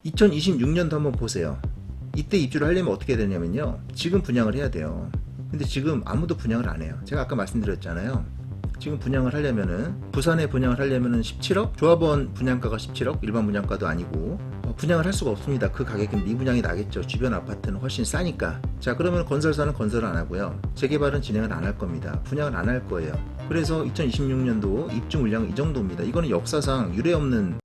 2026년도 한번 보세요. 이때 입주를 하려면 어떻게 되냐면요, 지금 분양을 해야 돼요. 근데 지금 아무도 분양을 안 해요. 제가 아까 말씀드렸잖아요. 지금 분양을 하려면은, 부산에 분양을 하려면은 17억? 조합원 분양가가 17억? 일반 분양가도 아니고 분양을 할 수가 없습니다. 그 가격은 미분양이 나겠죠. 주변 아파트는 훨씬 싸니까. 자, 그러면 건설사는 건설을 안 하고요, 재개발은 진행을 안 할 겁니다. 분양을 안 할 거예요. 그래서 2026년도 입주 물량은 이 정도입니다. 이거는 역사상 유례없는.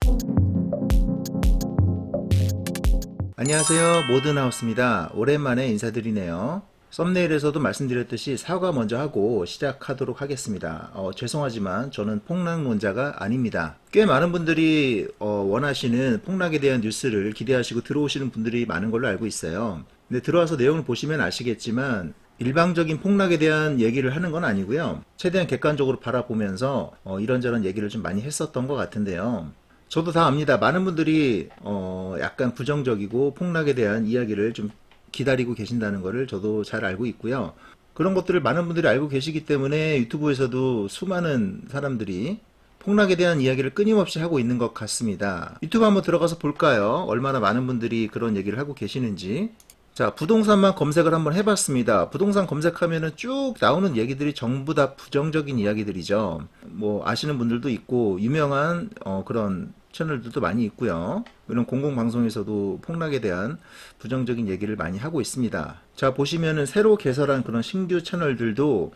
안녕하세요, 모든하우스입니다. 오랜만에 인사드리네요. 썸네일에서도 말씀드렸듯이 사과 먼저 하고 시작하도록 하겠습니다. 죄송하지만 저는 폭락론자가 아닙니다. 꽤 많은 분들이 원하시는 폭락에 대한 뉴스를 기대하시고 들어오시는 분들이 많은 걸로 알고 있어요. 근데 들어와서 내용을 보시면 아시겠지만 일방적인 폭락에 대한 얘기를 하는 건 아니고요, 최대한 객관적으로 바라보면서 이런저런 얘기를 좀 많이 했었던 것 같은데요. 저도 다 압니다. 많은 분들이 약간 부정적이고 폭락에 대한 이야기를 좀 기다리고 계신다는 것을 저도 잘 알고 있고요. 그런 것들을 많은 분들이 알고 계시기 때문에 유튜브에서도 수많은 사람들이 폭락에 대한 이야기를 끊임없이 하고 있는 것 같습니다. 유튜브 한번 들어가서 볼까요? 얼마나 많은 분들이 그런 얘기를 하고 계시는지. 자, 부동산만 검색을 한번 해봤습니다. 부동산 검색하면은 쭉 나오는 얘기들이 전부 다 부정적인 이야기들이죠. 뭐 아시는 분들도 있고 유명한 그런 채널들도 많이 있고요. 이런 공공방송에서도 폭락에 대한 부정적인 얘기를 많이 하고 있습니다. 자, 보시면은 새로 개설한 그런 신규 채널들도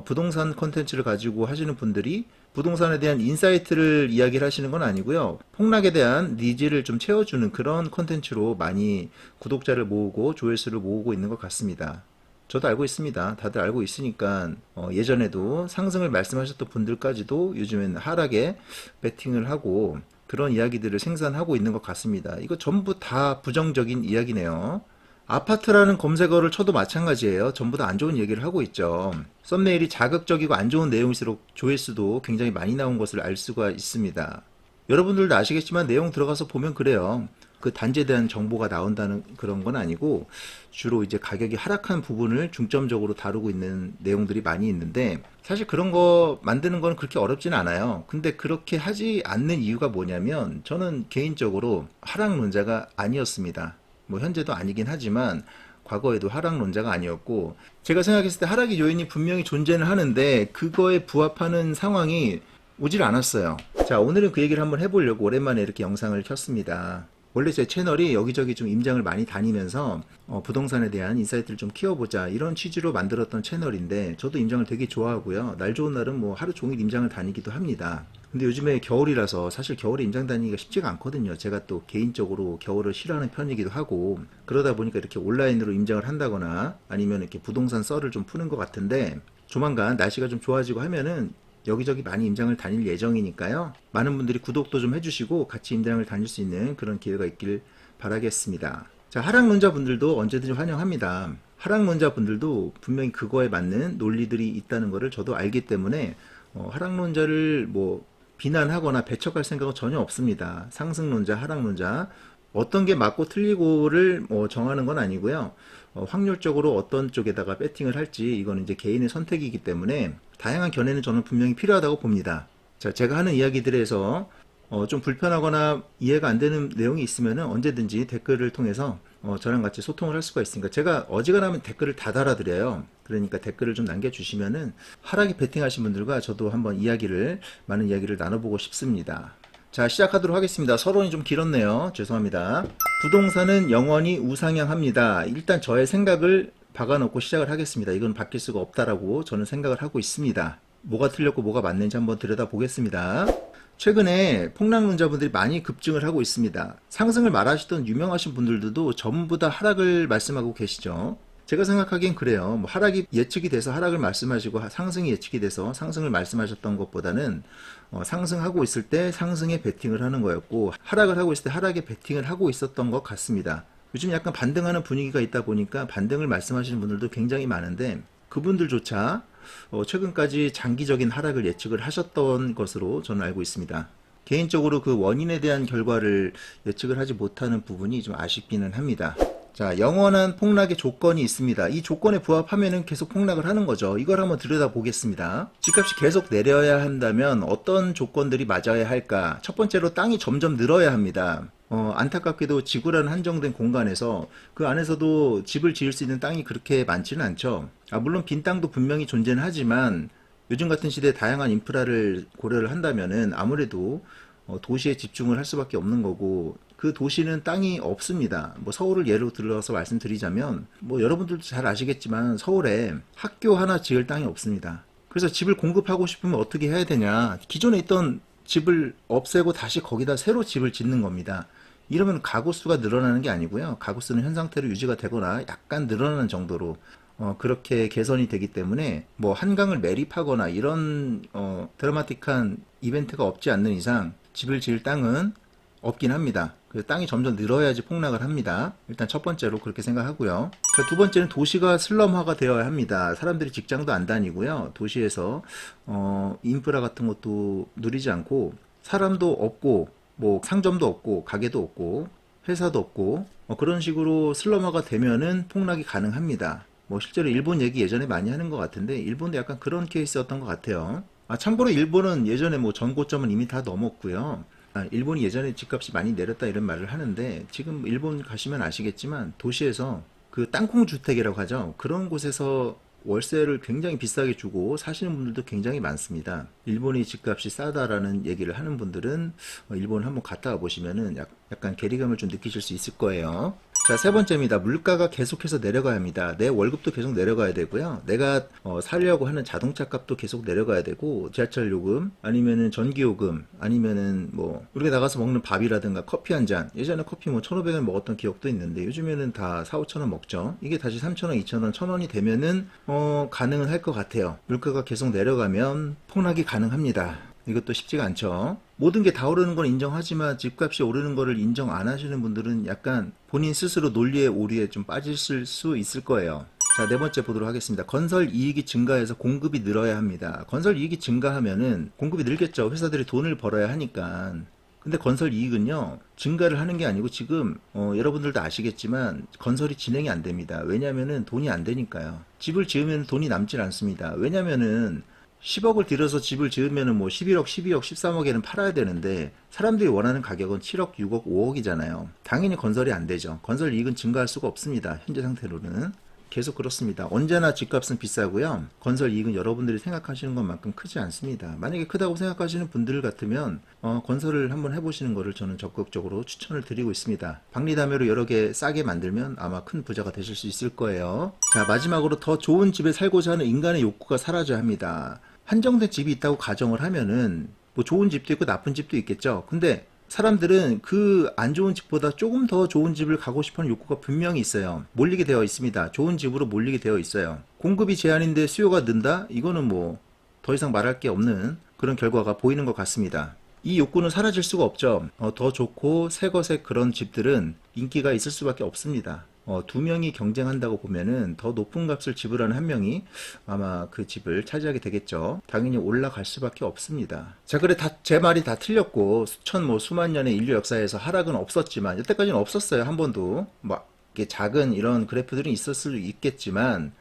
부동산 콘텐츠를 가지고 하시는 분들이 부동산에 대한 인사이트를 이야기를 하시는 건 아니고요, 폭락에 대한 니즈를 좀 채워주는 그런 콘텐츠로 많이 구독자를 모으고 조회수를 모으고 있는 것 같습니다. 저도 알고 있습니다. 다들 알고 있으니까 예전에도 상승을 말씀하셨던 분들까지도 요즘엔 하락에 베팅을 하고 그런 이야기들을 생산하고 있는 것 같습니다. 이거 전부 다 부정적인 이야기네요. 아파트라는 검색어를 쳐도 마찬가지예요. 전부 다 안 좋은 얘기를 하고 있죠. 썸네일이 자극적이고 안 좋은 내용일수록 조회수도 굉장히 많이 나온 것을 알 수가 있습니다. 여러분들도 아시겠지만 내용 들어가서 보면 그래요. 그 단지에 대한 정보가 나온다는 그런 건 아니고 주로 이제 가격이 하락한 부분을 중점적으로 다루고 있는 내용들이 많이 있는데, 사실 그런 거 만드는 건 그렇게 어렵진 않아요. 근데 그렇게 하지 않는 이유가 뭐냐면, 저는 개인적으로 하락론자가 아니었습니다. 뭐 현재도 아니긴 하지만 과거에도 하락론자가 아니었고, 제가 생각했을 때 하락의 요인이 분명히 존재는 하는데 그거에 부합하는 상황이 오질 않았어요. 자, 오늘은 그 얘기를 한번 해보려고 오랜만에 이렇게 영상을 켰습니다. 원래 제 채널이 여기저기 좀 임장을 많이 다니면서 부동산에 대한 인사이트를 좀 키워보자, 이런 취지로 만들었던 채널인데, 저도 임장을 되게 좋아하고요, 날 좋은 날은 뭐 하루 종일 임장을 다니기도 합니다. 근데 요즘에 겨울이라서 사실 겨울에 임장 다니기가 쉽지가 않거든요. 제가 또 개인적으로 겨울을 싫어하는 편이기도 하고, 그러다 보니까 이렇게 온라인으로 임장을 한다거나 아니면 이렇게 부동산 썰을 좀 푸는 것 같은데, 조만간 날씨가 좀 좋아지고 하면은 여기저기 많이 임장을 다닐 예정이니까요. 많은 분들이 구독도 좀 해주시고 같이 임장을 다닐 수 있는 그런 기회가 있길 바라겠습니다. 자, 하락론자 분들도 언제든지 환영합니다. 하락론자 분들도 분명히 그거에 맞는 논리들이 있다는 것을 저도 알기 때문에 하락론자를 뭐 비난하거나 배척할 생각은 전혀 없습니다. 상승론자, 하락론자, 어떤 게 맞고 틀리고를 정하는 건 아니고요. 확률적으로 어떤 쪽에다가 배팅을 할지, 이거는 이제 개인의 선택이기 때문에 다양한 견해는 저는 분명히 필요하다고 봅니다. 자, 제가 하는 이야기들에서 좀 불편하거나 이해가 안 되는 내용이 있으면 언제든지 댓글을 통해서 저랑 같이 소통을 할 수가 있으니까, 제가 어지간하면 댓글을 다 달아드려요. 그러니까 댓글을 좀 남겨주시면은 하락에 베팅하신 분들과 저도 한번 많은 이야기를 나눠보고 싶습니다. 자, 시작하도록 하겠습니다. 서론이 좀 길었네요. 죄송합니다. 부동산은 영원히 우상향합니다. 일단 저의 생각을 박아놓고 시작을 하겠습니다. 이건 바뀔 수가 없다라고 저는 생각을 하고 있습니다. 뭐가 틀렸고 뭐가 맞는지 한번 들여다보겠습니다. 최근에 폭락론자분들이 많이 급증을 하고 있습니다. 상승을 말하시던 유명하신 분들도 전부 다 하락을 말씀하고 계시죠. 제가 생각하기엔 그래요. 뭐 하락이 예측이 돼서 하락을 말씀하시고 상승이 예측이 돼서 상승을 말씀하셨던 것보다는 상승하고 있을 때 상승에 베팅을 하는 거였고, 하락을 하고 있을 때 하락에 베팅을 하고 있었던 것 같습니다. 요즘 약간 반등하는 분위기가 있다 보니까 반등을 말씀하시는 분들도 굉장히 많은데, 그분들조차 최근까지 장기적인 하락을 예측을 하셨던 것으로 저는 알고 있습니다. 개인적으로 그 원인에 대한 결과를 예측을 하지 못하는 부분이 좀 아쉽기는 합니다. 자, 영원한 폭락의 조건이 있습니다. 이 조건에 부합하면은 계속 폭락을 하는 거죠. 이걸 한번 들여다보겠습니다. 집값이 계속 내려야 한다면 어떤 조건들이 맞아야 할까? 첫 번째로 땅이 점점 늘어야 합니다. 안타깝게도 지구라는 한정된 공간에서 그 안에서도 집을 지을 수 있는 땅이 그렇게 많지는 않죠. 물론 빈 땅도 분명히 존재는 하지만 요즘 같은 시대에 다양한 인프라를 고려를 한다면은 아무래도 도시에 집중을 할 수밖에 없는 거고, 그 도시는 땅이 없습니다. 뭐 서울을 예로 들어서 말씀드리자면 뭐 여러분들도 잘 아시겠지만 서울에 학교 하나 지을 땅이 없습니다. 그래서 집을 공급하고 싶으면 어떻게 해야 되냐? 기존에 있던 집을 없애고 다시 거기다 새로 집을 짓는 겁니다. 이러면 가구 수가 늘어나는 게 아니고요. 가구 수는 현 상태로 유지가 되거나 약간 늘어나는 정도로 그렇게 개선이 되기 때문에 뭐 한강을 매립하거나 이런 드라마틱한 이벤트가 없지 않는 이상 집을 지을 땅은 없긴 합니다. 그 땅이 점점 늘어야지 폭락을 합니다. 일단 첫 번째로 그렇게 생각하고요. 자, 두 번째는 도시가 슬럼화가 되어야 합니다. 사람들이 직장도 안 다니고요. 도시에서 인프라 같은 것도 누리지 않고 사람도 없고 뭐 상점도 없고 가게도 없고 회사도 없고 그런 식으로 슬럼화가 되면은 폭락이 가능합니다. 뭐 실제로 일본 얘기 예전에 많이 하는 것 같은데 일본도 약간 그런 케이스였던 것 같아요. 참고로 일본은 예전에 뭐 전고점은 이미 다 넘었고요. 일본이 예전에 집값이 많이 내렸다 이런 말을 하는데 지금 일본 가시면 아시겠지만 도시에서 그 땅콩 주택이라고 하죠. 그런 곳에서 월세를 굉장히 비싸게 주고 사시는 분들도 굉장히 많습니다. 일본이 집값이 싸다라는 얘기를 하는 분들은 일본을 한번 갔다 와 보시면은 약간 괴리감을 좀 느끼실 수 있을 거예요. 자, 세 번째입니다. 물가가 계속해서 내려가야 합니다. 내 월급도 계속 내려가야 되고요. 내가 살려고 하는 자동차 값도 계속 내려가야 되고, 지하철 요금, 아니면은 전기 요금, 아니면은 뭐 우리가 나가서 먹는 밥이라든가 커피 한 잔. 예전에 커피 뭐 1,500원 먹었던 기억도 있는데 요즘에는 다 4, 5,000원 먹죠. 이게 다시 3,000원, 2,000원, 1,000원이 되면은 가능은 할 것 같아요. 물가가 계속 내려가면 폭락이 가능합니다. 이것도 쉽지가 않죠. 모든 게 다 오르는 건 인정하지만 집값이 오르는 거를 인정 안 하시는 분들은 약간 본인 스스로 논리의 오류에 좀 빠지실 수 있을 거예요. 자, 네 번째 보도록 하겠습니다. 건설 이익이 증가해서 공급이 늘어야 합니다. 건설 이익이 증가하면은 공급이 늘겠죠. 회사들이 돈을 벌어야 하니까. 근데 건설 이익은요, 증가를 하는 게 아니고 지금 여러분들도 아시겠지만 건설이 진행이 안 됩니다. 왜냐면은 돈이 안 되니까요. 집을 지으면 돈이 남질 않습니다. 왜냐면은 10억을 들여서 집을 지으면은 뭐 11억, 12억, 13억에는 팔아야 되는데 사람들이 원하는 가격은 7억, 6억, 5억이잖아요. 당연히 건설이 안 되죠. 건설 이익은 증가할 수가 없습니다. 현재 상태로는. 계속 그렇습니다. 언제나 집값은 비싸고요. 건설 이익은 여러분들이 생각하시는 것만큼 크지 않습니다. 만약에 크다고 생각하시는 분들 같으면 건설을 한번 해보시는 것을 저는 적극적으로 추천을 드리고 있습니다. 박리담회로 여러 개 싸게 만들면 아마 큰 부자가 되실 수 있을 거예요. 자, 마지막으로 더 좋은 집에 살고자 하는 인간의 욕구가 사라져야 합니다. 한정된 집이 있다고 가정을 하면은 뭐 좋은 집도 있고 나쁜 집도 있겠죠. 근데 사람들은 그 안 좋은 집보다 조금 더 좋은 집을 가고 싶어하는 욕구가 분명히 있어요. 몰리게 되어 있습니다. 좋은 집으로 몰리게 되어 있어요. 공급이 제한인데 수요가 는다? 이거는 뭐 더 이상 말할 게 없는 그런 결과가 보이는 것 같습니다. 이 욕구는 사라질 수가 없죠. 더 좋고 새 것의 그런 집들은 인기가 있을 수밖에 없습니다. 두 명이 경쟁한다고 보면은 더 높은 값을 지불하는 한 명이 아마 그 집을 차지하게 되겠죠. 당연히 올라갈 수밖에 없습니다. 자, 그래 제 말이 다 틀렸고 수만 년의 인류 역사에서 하락은 없었지만 여태까지는 없었어요. 한 번도. 뭐 이게 작은 이런 그래프들은 있을 수 있겠지만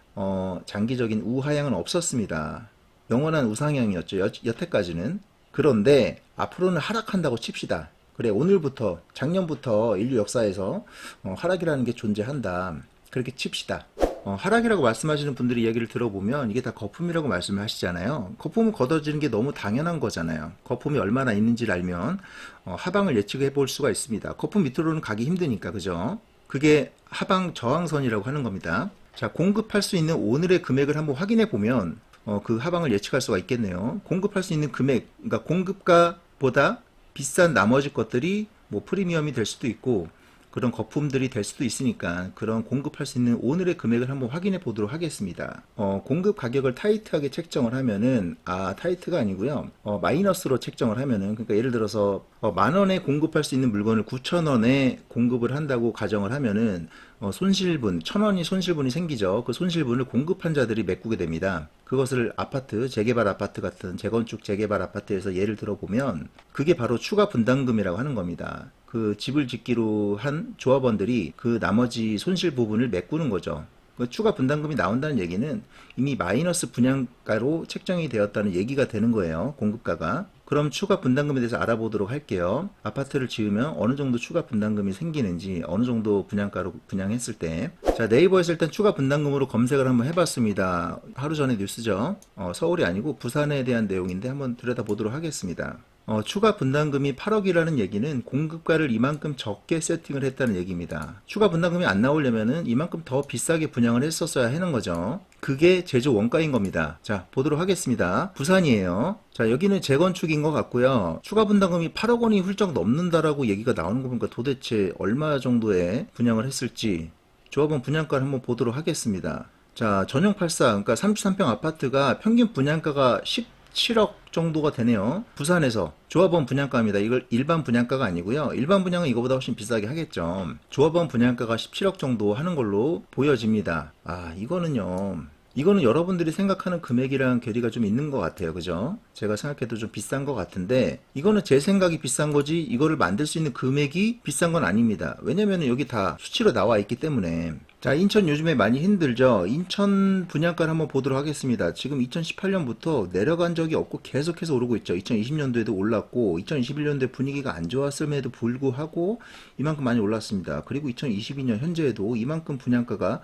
장기적인 우하향은 없었습니다. 영원한 우상향이었죠. 여태까지는. 그런데 앞으로는 하락한다고 칩시다. 그래, 오늘부터, 작년부터 인류 역사에서 하락이라는 게 존재한다. 그렇게 칩시다. 하락이라고 말씀하시는 분들의 이야기를 들어보면 이게 다 거품이라고 말씀을 하시잖아요. 거품은 걷어지는 게 너무 당연한 거잖아요. 거품이 얼마나 있는지를 알면 하방을 예측해 볼 수가 있습니다. 거품 밑으로는 가기 힘드니까, 그죠? 그게 하방 저항선이라고 하는 겁니다. 자, 공급할 수 있는 오늘의 금액을 한번 확인해 보면 그 하방을 예측할 수가 있겠네요. 공급할 수 있는 금액, 그러니까 공급가보다 비싼 나머지 것들이 뭐 프리미엄이 될 수도 있고 그런 거품들이 될 수도 있으니까 그런 공급할 수 있는 오늘의 금액을 한번 확인해 보도록 하겠습니다. 공급 가격을 타이트하게 책정을 하면은 타이트가 아니고요. 마이너스로 책정을 하면은, 그러니까 예를 들어서 10,000원에 공급할 수 있는 물건을 9,000원에 공급을 한다고 가정을 하면은 손실분, 1,000원이 손실분이 생기죠. 그 손실분을 공급한 자들이 메꾸게 됩니다. 그것을 아파트, 재개발 아파트 같은 재건축 재개발 아파트에서 예를 들어보면 그게 바로 추가 분담금이라고 하는 겁니다. 그 집을 짓기로 한 조합원들이 그 나머지 손실 부분을 메꾸는 거죠. 그 추가 분담금이 나온다는 얘기는 이미 마이너스 분양가로 책정이 되었다는 얘기가 되는 거예요. 공급가가. 그럼 추가 분담금에 대해서 알아보도록 할게요. 아파트를 지으면 어느 정도 추가 분담금이 생기는지, 어느 정도 분양가로 분양했을 때. 자, 네이버에서 일단 추가 분담금으로 검색을 한번 해봤습니다. 하루 전에 뉴스죠. 서울이 아니고 부산에 대한 내용인데 한번 들여다보도록 하겠습니다. 추가 분담금이 8억이라는 얘기는 공급가를 이만큼 적게 세팅을 했다는 얘기입니다. 추가 분담금이 안 나오려면은 이만큼 더 비싸게 분양을 했었어야 하는 거죠. 그게 제조 원가인 겁니다. 자, 보도록 하겠습니다. 부산이에요. 자, 여기는 재건축인 것 같고요. 추가 분담금이 8억 원이 훌쩍 넘는다라고 얘기가 나오는 거 보니까 도대체 얼마 정도의 분양을 했을지 조합원 분양가를 한번 보도록 하겠습니다. 자, 전용 84, 그러니까 33평 아파트가 평균 분양가가 17억 정도가 되네요. 부산에서 조합원 분양가입니다. 이걸 일반 분양가가 아니고요. 일반 분양은 이거보다 훨씬 비싸게 하겠죠. 조합원 분양가가 17억 정도 하는 걸로 보여집니다. 이거는 여러분들이 생각하는 금액이랑 괴리가 좀 있는 것 같아요. 그죠? 제가 생각해도 좀 비싼 것 같은데, 이거는 제 생각이 비싼 거지, 이거를 만들 수 있는 금액이 비싼 건 아닙니다. 왜냐면 여기 다 수치로 나와 있기 때문에. 자, 인천 요즘에 많이 힘들죠? 인천 분양가를 한번 보도록 하겠습니다. 지금 2018년부터 내려간 적이 없고 계속해서 오르고 있죠. 2020년도에도 올랐고, 2021년도에 분위기가 안 좋았음에도 불구하고 이만큼 많이 올랐습니다. 그리고 2022년 현재에도 이만큼 분양가가,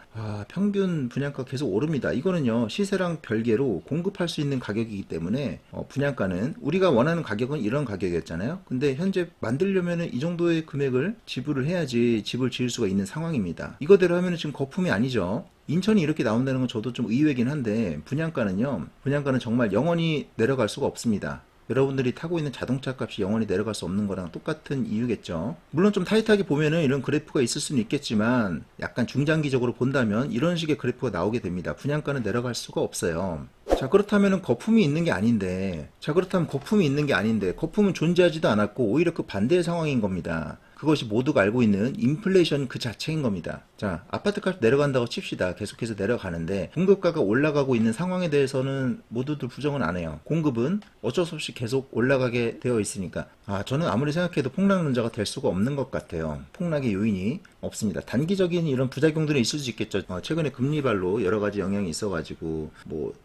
평균 분양가 계속 오릅니다. 이거는요, 시세랑 별개로 공급할 수 있는 가격이기 때문에, 분양가는 우리가 원하는 가격은 이런 가격이었잖아요. 근데 현재 만들려면은 이 정도의 금액을 지불을 해야지 집을 지을 수가 있는 상황입니다. 이거대로 하면은 지금 거품이 아니죠. 인천이 이렇게 나온다는 건 저도 좀 의외긴 한데, 분양가는 정말 영원히 내려갈 수가 없습니다. 여러분들이 타고 있는 자동차 값이 영원히 내려갈 수 없는 거랑 똑같은 이유겠죠. 물론 좀 타이트하게 보면은 이런 그래프가 있을 수는 있겠지만, 약간 중장기적으로 본다면 이런 식의 그래프가 나오게 됩니다. 분양가는 내려갈 수가 없어요. 자, 그렇다면 거품이 있는 게 아닌데, 거품은 존재하지도 않았고 오히려 그 반대의 상황인 겁니다. 그것이 모두가 알고 있는 인플레이션 그 자체인 겁니다. 자, 아파트값 내려간다고 칩시다. 계속해서 내려가는데 공급가가 올라가고 있는 상황에 대해서는 모두들 부정은 안 해요. 공급은 어쩔 수 없이 계속 올라가게 되어 있으니까. 저는 아무리 생각해도 폭락론자가 될 수가 없는 것 같아요. 폭락의 요인이 없습니다. 단기적인 이런 부작용들은 있을 수 있겠죠. 최근에 금리발로 여러 가지 영향이 있어가지고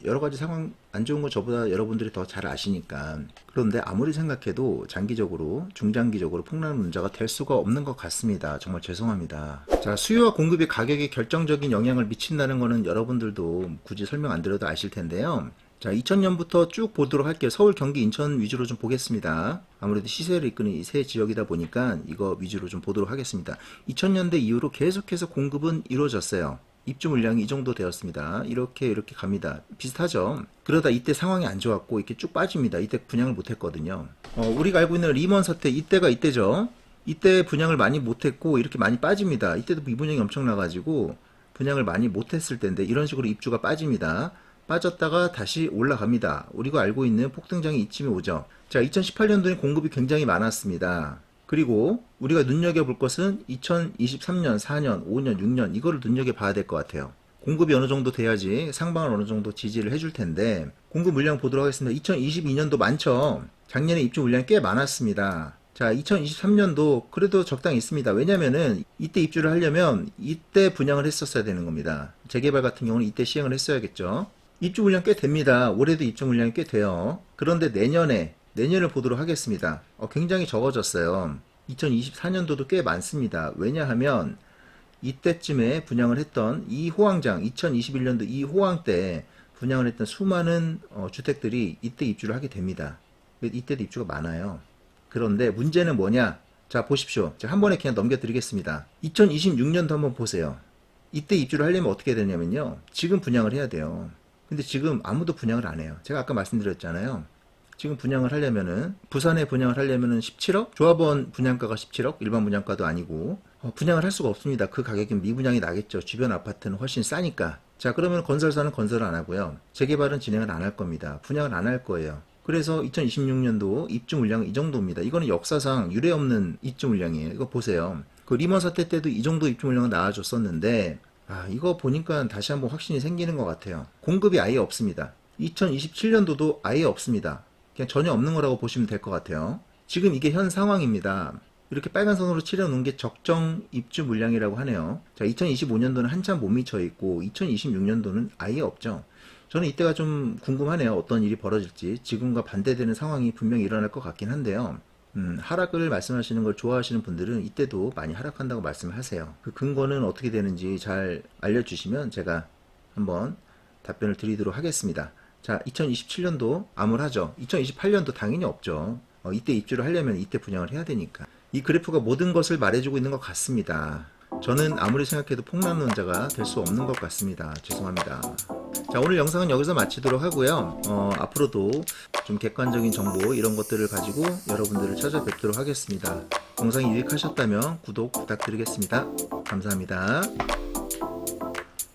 여러 가지 상황 안 좋은 거 저보다 여러분들이 더 잘 아시니까. 그런데 아무리 생각해도 장기적으로, 중장기적으로 폭락론자가 될 수가 없는 것 같습니다. 정말 죄송합니다. 자, 수요와 공급이 가격에 결정적인 영향을 미친다는 거는 여러분들도 굳이 설명 안 드려도 아실 텐데요. 자, 2000년부터 쭉 보도록 할게요. 서울, 경기, 인천 위주로 좀 보겠습니다. 아무래도 시세를 이끄는 이 세 지역이다 보니까 이거 위주로 좀 보도록 하겠습니다. 2000년대 이후로 계속해서 공급은 이루어졌어요. 입주 물량이 이 정도 되었습니다. 이렇게 갑니다. 비슷하죠? 그러다 이때 상황이 안 좋았고 이렇게 쭉 빠집니다. 이때 분양을 못했거든요. 우리가 알고 있는 리먼 사태, 이때가 이때죠. 이때 분양을 많이 못했고 이렇게 많이 빠집니다. 이때도 미분양이 엄청나가지고 분양을 많이 못했을 텐데 이런 식으로 입주가 빠집니다. 빠졌다가 다시 올라갑니다. 우리가 알고 있는 폭등장이 이쯤에 오죠. 자, 2018년도에 공급이 굉장히 많았습니다. 그리고 우리가 눈여겨볼 것은 2023년, 4년, 5년, 6년 이거를 눈여겨봐야 될 것 같아요. 공급이 어느 정도 돼야지 상방을 어느 정도 지지를 해줄 텐데 공급 물량 보도록 하겠습니다. 2022년도 많죠. 작년에 입주 물량이 꽤 많았습니다. 자, 2023년도 그래도 적당히 있습니다. 왜냐면은 이때 입주를 하려면 이때 분양을 했었어야 되는 겁니다. 재개발 같은 경우는 이때 시행을 했어야겠죠. 입주 물량 꽤 됩니다. 올해도 입주 물량이 꽤 돼요. 그런데 내년을 보도록 하겠습니다. 굉장히 적어졌어요. 2024년도도 꽤 많습니다. 왜냐하면 이때쯤에 분양을 했던 이 호황장, 2021년도 이 호황 때 분양을 했던 수많은 주택들이 이때 입주를 하게 됩니다. 이때도 입주가 많아요. 그런데 문제는 뭐냐? 자, 보십시오. 제가 한 번에 그냥 넘겨드리겠습니다. 2026년도 한번 보세요. 이때 입주를 하려면 어떻게 되냐면요. 지금 분양을 해야 돼요. 근데 지금 아무도 분양을 안 해요. 제가 아까 말씀드렸잖아요. 지금 분양을 하려면은, 부산에 분양을 하려면은 17억? 조합원 분양가가 17억? 일반 분양가도 아니고, 분양을 할 수가 없습니다. 그 가격은 미분양이 나겠죠. 주변 아파트는 훨씬 싸니까. 자, 그러면 건설사는 건설을 안 하고요. 재개발은 진행을 안 할 겁니다. 분양을 안 할 거예요. 그래서 2026년도 입주 물량은 이 정도입니다. 이거는 역사상 유례 없는 입주 물량이에요. 이거 보세요. 그 리먼 사태 때도 이 정도 입주 물량은 나와줬었는데, 이거 보니까 다시 한번 확신이 생기는 것 같아요. 공급이 아예 없습니다. 2027년도도 아예 없습니다. 그냥 전혀 없는 거라고 보시면 될 것 같아요. 지금 이게 현 상황입니다. 이렇게 빨간 선으로 칠해 놓은 게 적정 입주 물량이라고 하네요. 자, 2025년도는 한참 못 미쳐 있고 2026년도는 아예 없죠. 저는 이때가 좀 궁금하네요. 어떤 일이 벌어질지. 지금과 반대되는 상황이 분명히 일어날 것 같긴 한데요. 하락을 말씀하시는 걸 좋아하시는 분들은 이때도 많이 하락한다고 말씀을 하세요. 그 근거는 어떻게 되는지 잘 알려주시면 제가 한번 답변을 드리도록 하겠습니다. 자, 2027년도 암울하죠. 2028년도 당연히 없죠. 이때 입주를 하려면 이때 분양을 해야 되니까. 이 그래프가 모든 것을 말해주고 있는 것 같습니다. 저는 아무리 생각해도 폭락론자가 될 수 없는 것 같습니다. 죄송합니다. 자, 오늘 영상은 여기서 마치도록 하고요. 앞으로도 좀 객관적인 정보 이런 것들을 가지고 여러분들을 찾아뵙도록 하겠습니다. 영상이 유익하셨다면 구독 부탁드리겠습니다. 감사합니다.